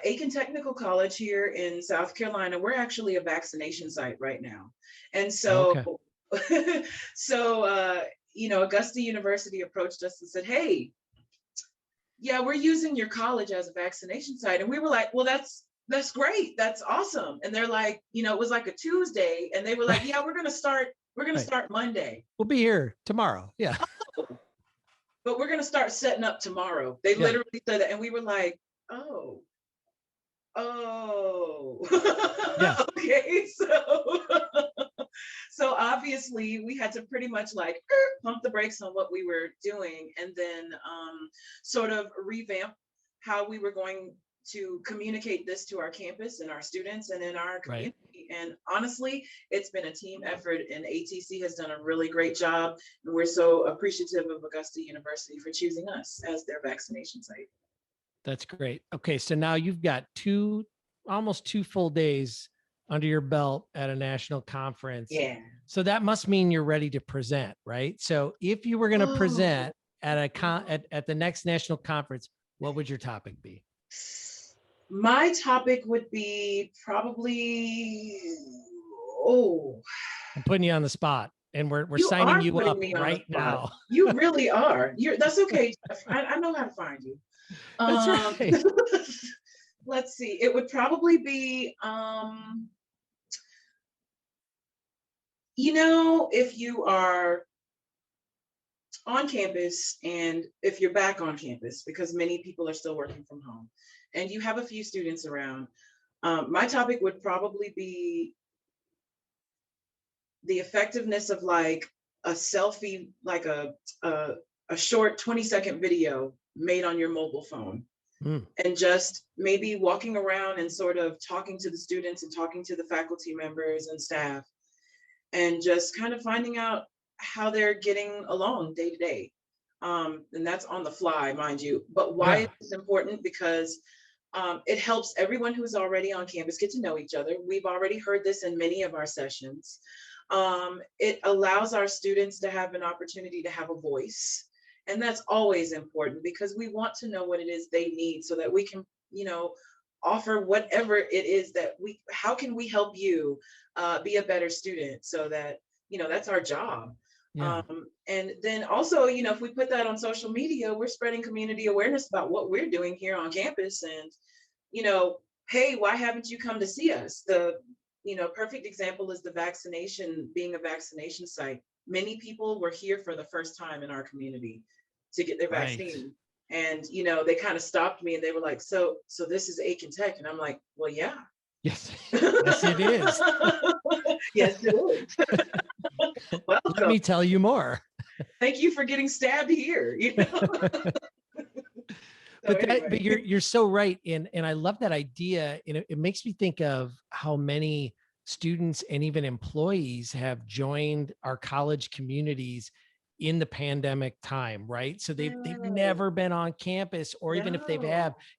Aiken Technical College here in South Carolina, we're actually a vaccination site right now. And so, you know, Augusta University approached us and said, hey, yeah, we're using your college as a vaccination site. And we were like, well, that's great. That's awesome. And they're like, you know, it was like a Tuesday, and they were like, yeah, we're going to start Monday. We'll be here tomorrow. Yeah. But we're going to start setting up tomorrow. They literally said that. And we were like, oh, yeah. Okay. So obviously we had to pretty much like pump the brakes on what we were doing, and then sort of revamp how we were going to communicate this to our campus and our students and in our community. Right. And honestly, it's been a team effort, and ATC has done a really great job. And we're so appreciative of Augusta University for choosing us as their vaccination site. That's great. Okay, so now you've got almost 2 full days under your belt at a national conference. Yeah. So that must mean you're ready to present, right? So if you were going to present at at the next national conference, what would your topic be? My topic would be probably, I'm putting you on the spot, and we're signing you up right now. You really are. That's okay, Jeff. I know how to find you. That's right. Let's see. It would probably be If you are on campus and if you're back on campus, because many people are still working from home and you have a few students around, my topic would probably be the effectiveness of like a selfie, like a short 20-second video made on your mobile phone. And just maybe walking around and sort of talking to the students and talking to the faculty members and staff and just kind of finding out how they're getting along day to day. And that's on the fly, mind you. But why it's important? Because it helps everyone who's already on campus get to know each other. We've already heard this in many of our sessions. It allows our students to have an opportunity to have a voice. And that's always important because we want to know what it is they need so that we can, offer whatever it is that how can we help you be a better student so that, that's our job. Yeah. And then also, if we put that on social media, we're spreading community awareness about what we're doing here on campus and, hey, why haven't you come to see us? The, perfect example is being a vaccination site. Many people were here for the first time in our community to get their vaccine. And, they kind of stopped me and they were like, so this is Aiken Tech. And I'm like, well, yeah. Yes, yes, it is. Yes, it is. Let me tell you more. Thank you for getting stabbed here. But you're so right. And I love that idea. And it makes me think of how many students and even employees have joined our college communities in the pandemic time, right? So they've never been on campus, or even if they've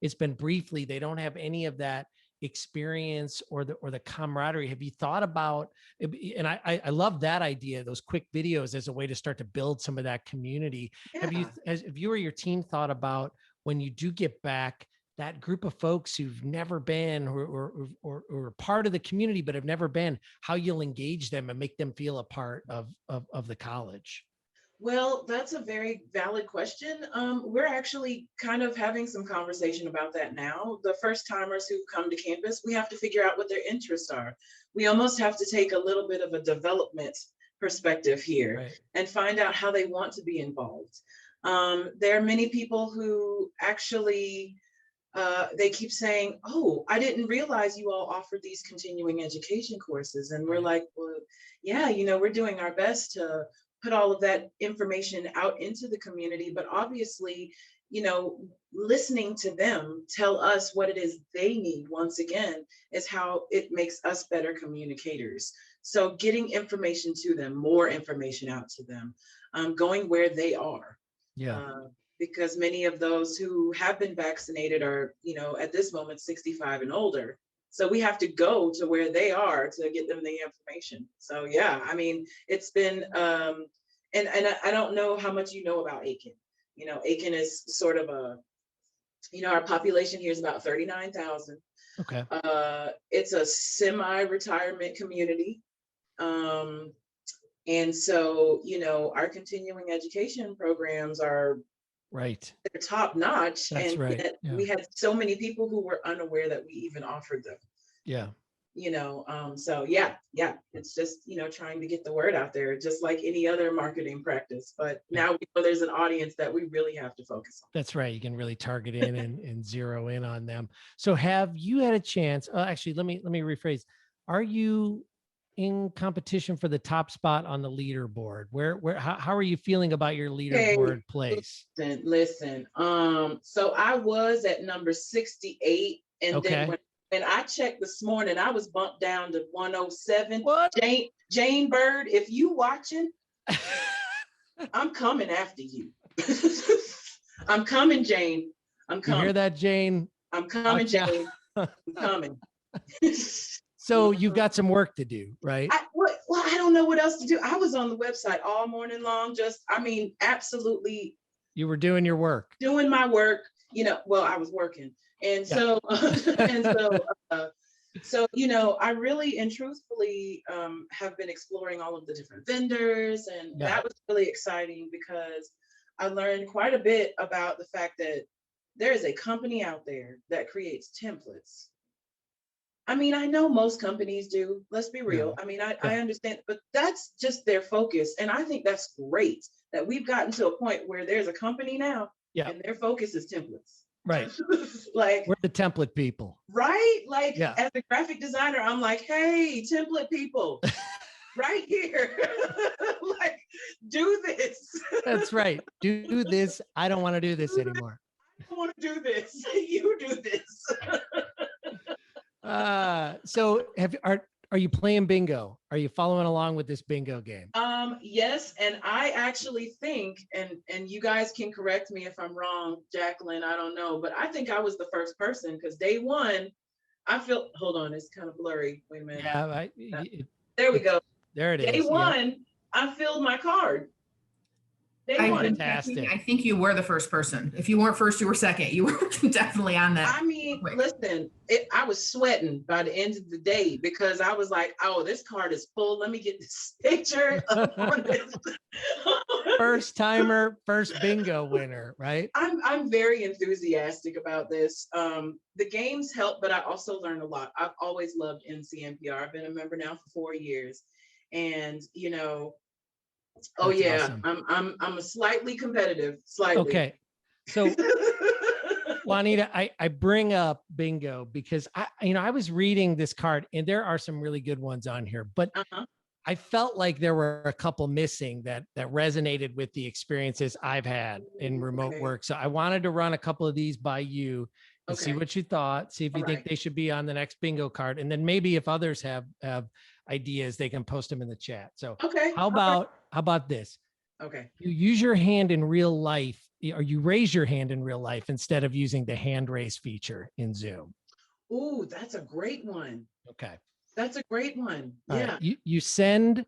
it's been briefly. They don't have any of that experience or the camaraderie. Have you thought about, and I love that idea, those quick videos as a way to start to build some of that community. Have you or your team thought about when you do get back, that group of folks who've never been or part of the community but have never been, how you'll engage them and make them feel a part of the college? Well, that's a very valid question. We're actually kind of having some conversation about that now. The first timers who come to campus, we have to figure out what their interests are. We almost have to take a little bit of a development perspective here and find out how they want to be involved. There are many people who actually, they keep saying, oh, I didn't realize you all offered these continuing education courses. And we're like, well, yeah, we're doing our best to put all of that information out into the community, but obviously, listening to them tell us what it is they need, once again, is how it makes us better communicators. So getting information to them, more information out to them, going where they are. Because many of those who have been vaccinated are, at this moment, 65 and older. So we have to go to where they are to get them the information. So yeah, I mean, it's been, and I don't know how much you know about Aiken. Aiken is sort of our population here is about 39,000. Okay. It's a semi-retirement community. And so, our continuing education programs are they're top notch. That's and we had so many people who were unaware that we even offered them. Yeah. So yeah, it's just, trying to get the word out there, just like any other marketing practice. But now we know there's an audience that we really have to focus on. That's right. You can really target in and zero in on them. So have you had a chance? Actually, let me rephrase. Are you in competition for the top spot on the leaderboard? How are you feeling about your leaderboard place? Listen. So I was at number 68, and then when I checked this morning, I was bumped down to 107. What? Jane Bird, if you watching, I'm coming after you. I'm coming, Jane. I'm coming. You hear that, Jane? I'm coming, Jane. I'm coming. So you've got some work to do, right? I don't know what else to do. I was on the website all morning long, absolutely. You were doing your work. Doing my work, I was working. And so, I really and truthfully have been exploring all of the different vendors. And that was really exciting because I learned quite a bit about the fact that there is a company out there that creates templates I mean, I know most companies do. Let's be real. Yeah. I mean, I Yeah. understand, but that's just their focus. Let's be real. I mean, I understand, but that's just their focus. And I think that's great that we've gotten to a point where there's a company now Yeah. and their focus is templates. Right. Like, We're the template people. right? Like, Yeah. as a graphic designer, I'm like, hey, template people, right here. Like, do this. That's right. Do this. I don't want to do this anymore. I don't want to do this. You do this. So are you playing bingo? Are you following along with this bingo game? Yes, and I actually think, and you guys can correct me if I'm wrong, Jacqueline, I don't know, but I think I was the first person because day one, hold on, it's kind of blurry. Wait a minute. Yeah, there we go. There it is. Day one, I filled my card. Fantastic. I think you were the first person. If you weren't first, you were second. You were definitely on that. I mean, listen, I was sweating by the end of the day because I was like, oh, this card is full. Let me get this picture on this. First timer, first bingo winner, right? I'm very enthusiastic about this. The games help, but I also learned a lot. I've always loved NCMPR. I've been a member now for 4 years. And, you know, oh yeah, awesome. I'm a slightly competitive, slightly. Okay. So Juanita, I bring up bingo because I was reading this card and there are some really good ones on here, but I felt like there were a couple missing that resonated with the experiences I've had in remote work. So I wanted to run a couple of these by you and see what you thought, see if you think they should be on the next bingo card. And then maybe if others have ideas, they can post them in the chat. So how about this? Okay. You use your hand in real life, or you raise your hand in real life instead of using the hand raise feature in Zoom. Ooh, that's a great one. Okay. That's a great one. All yeah. Right. You send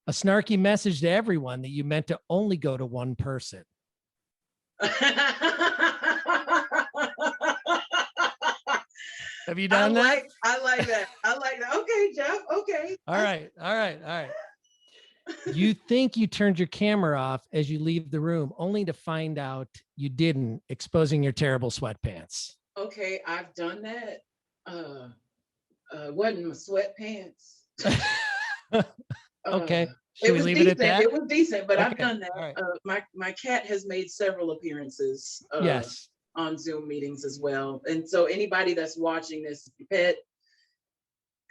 a snarky message to everyone that you meant to only go to one person. Have you done that? I like that. I like that. Okay, Jeff. Okay. All right. You think you turned your camera off as you leave the room, only to find out you didn't, exposing your terrible sweatpants. Okay, I've done that. Wasn't my sweatpants. Okay. Should we leave decent. It at that? It was decent, but okay. I've done that. Right. My cat has made several appearances. Yes. On Zoom meetings as well. And so anybody that's watching this, pet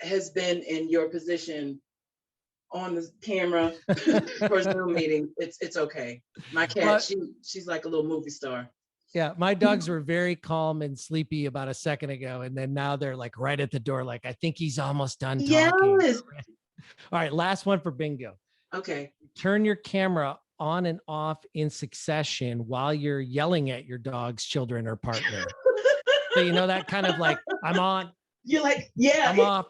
has been in your position on the camera for Zoom meeting. It's okay. My cat, she's like a little movie star. Yeah, my dogs were very calm and sleepy about a second ago, and then now they're like right at the door, like I think he's almost done talking. Yes. All right, last one for bingo. Okay. Turn your camera on and off in succession while you're yelling at your dog's children or partner. So you know that kind of like, I'm on. You're like, yeah. I'm off.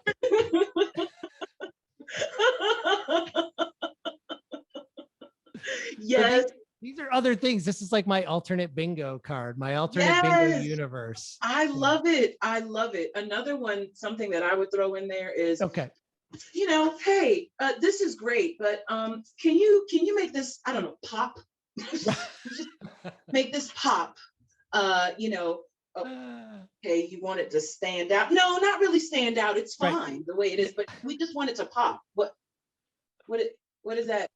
Yes. These are other things. This is like my alternate bingo card, my alternate bingo universe. I love it. I love it. Another one, something that I would throw in there is, you know, hey, this is great, but can you make this, I don't know, pop? Make this pop. You know, okay, you want it to stand out. No, not really stand out. It's fine the way it is, but we just want it to pop. What is that?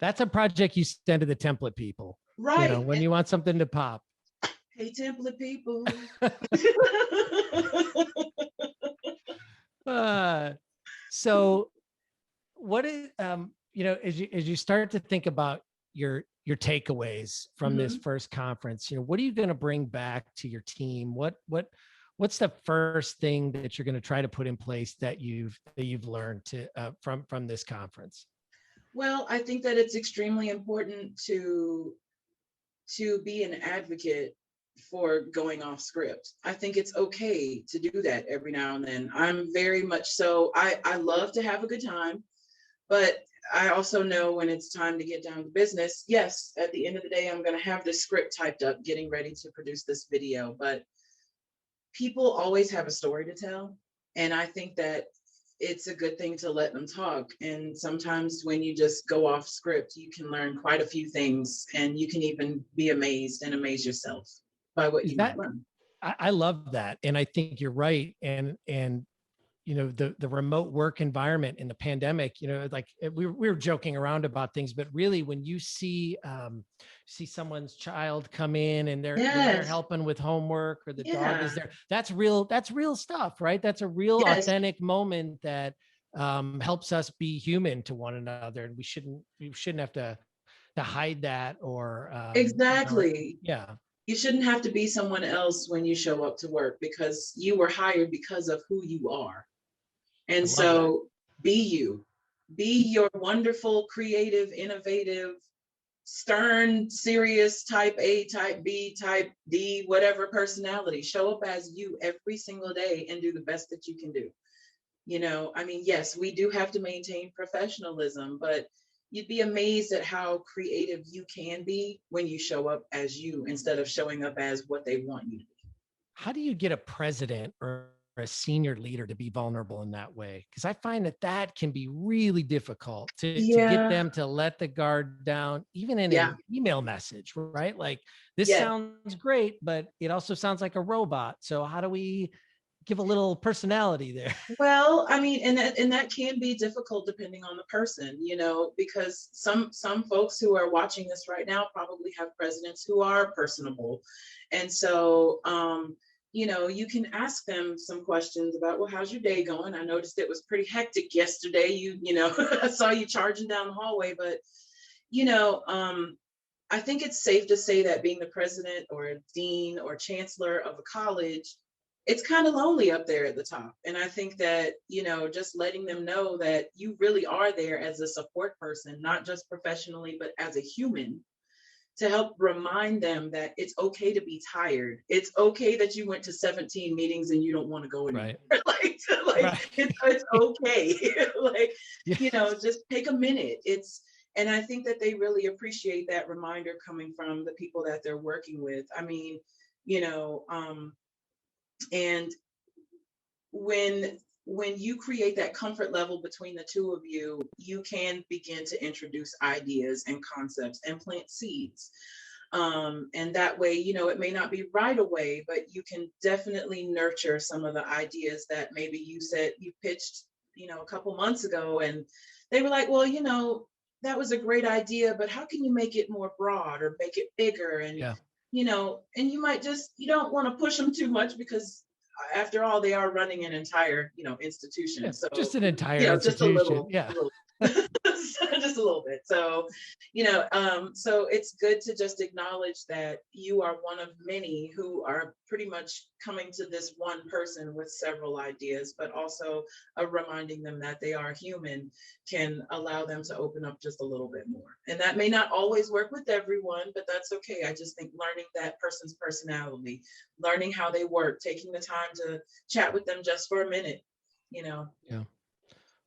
That's a project you send to the template people. Right. You know, when you want something to pop. Hey, template people. So what is, you know, as you start to think about your takeaways from this first conference, you know, what are you going to bring back to your team? What's the first thing that you're going to try to put in place that you've learned from this conference? Well, I think that it's extremely important to be an advocate for going off script. I think it's okay to do that every now and then. I'm very much so, I love to have a good time, but I also know when it's time to get down to business. Yes, at the end of the day, I'm going to have this script typed up, getting ready to produce this video, but people always have a story to tell. And I think that it's a good thing to let them talk. And sometimes when you just go off script, you can learn quite a few things, and you can even be amazed and amaze yourself by what you learn. I love that. And I think you're right. And the remote work environment in the pandemic, like we were joking around about things, but really when you see someone's child come in and they're helping with homework, or the dog is there, that's real stuff, right? That's a real authentic moment that helps us be human to one another. And we shouldn't have to hide that or exactly. Yeah. You shouldn't have to be someone else when you show up to work, because you were hired because of who you are. And so be your wonderful, creative, innovative, stern, serious, type A, type B, type D, whatever personality. Show up as you every single day and do the best that you can do. I mean, yes, we do have to maintain professionalism, but you'd be amazed at how creative you can be when you show up as you instead of showing up as what they want you to be. How do you get a president or a senior leader to be vulnerable in that way? Because I find that can be really difficult to get them to let the guard down, even in an email message, right? Like, this sounds great, but it also sounds like a robot. So how do we give a little personality there? Well, I mean, and that can be difficult depending on the person, because some folks who are watching this right now probably have presidents who are personable. And so, you can ask them some questions about, well, how's your day going? I noticed it was pretty hectic yesterday. I saw you charging down the hallway, but, I think it's safe to say that being the president or dean or chancellor of a college, it's kind of lonely up there at the top. And I think that, just letting them know that you really are there as a support person, not just professionally, but as a human, to help remind them that it's okay to be tired. It's okay that you went to 17 meetings and you don't want to go anymore. Right. It's okay. Just take a minute. And I think that they really appreciate that reminder coming from the people that they're working with. I mean, and when you create that comfort level between the two of you, you can begin to introduce ideas and concepts and plant seeds. And that way, it may not be right away, but you can definitely nurture some of the ideas that maybe you pitched, a couple months ago, and they were like, well, that was a great idea, but how can you make it more broad or make it bigger? And and you might you don't want to push them too much, because after all, they are running an entire, institution. So just an entire institution. Just a little, just a little bit. So, so it's good to just acknowledge that you are one of many who are pretty much coming to this one person with several ideas, but also reminding them that they are human can allow them to open up just a little bit more. And that may not always work with everyone, but that's okay. I just think learning that person's personality, learning how they work, taking the time to chat with them just for a minute, Yeah.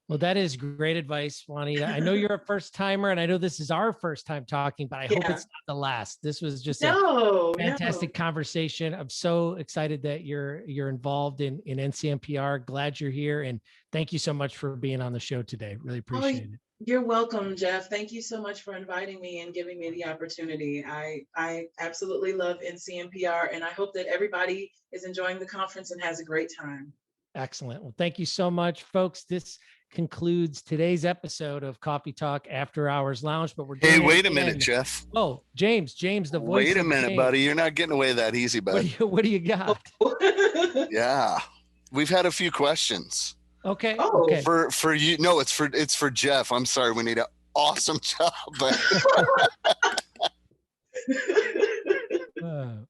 Well, that is great advice, Juanita. I know you're a first timer, and I know this is our first time talking, but I hope it's not the last. This was just a fantastic conversation. I'm so excited that you're involved in NCMPR. Glad you're here, and thank you so much for being on the show today. Really appreciate it. You're welcome, Jeff. Thank you so much for inviting me and giving me the opportunity. I absolutely love NCMPR, and I hope that everybody is enjoying the conference and has a great time. Excellent. Well, thank you so much, folks. This concludes today's episode of Coffee Talk After Hours Lounge. But we're wait a minute, Jeff. Oh, James, the voice. Wait a minute, buddy. You're not getting away that easy, bud. What do you got? Yeah, we've had a few questions. Okay. Okay. For you, no, it's for Jeff. I'm sorry, we need an awesome job. But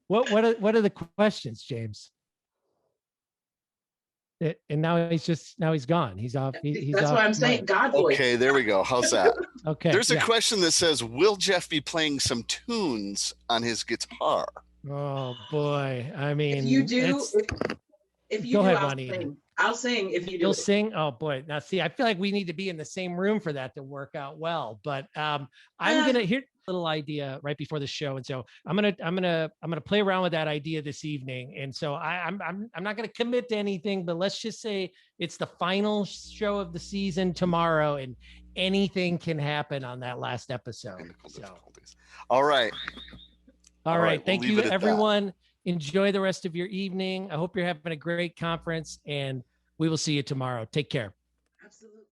what are the questions, James? And now he's gone. He's off. That's why I'm saying God voice. Okay, there we go. How's that? Okay. There's a question that says, will Jeff be playing some tunes on his guitar? Oh boy. I mean, if you do, go ahead, Juanita. I'll sing if you do. You'll sing. Oh boy. Now see, I feel like we need to be in the same room for that to work out well. But I'm gonna hear a little idea right before the show, and so I'm gonna play around with that idea this evening. And so I'm not gonna commit to anything, but let's just say it's the final show of the season tomorrow, and anything can happen on that last episode. So. All right. All right. Thank you, everyone. Enjoy the rest of your evening. I hope you're having a great conference, and We will see you tomorrow. Take care. Absolutely.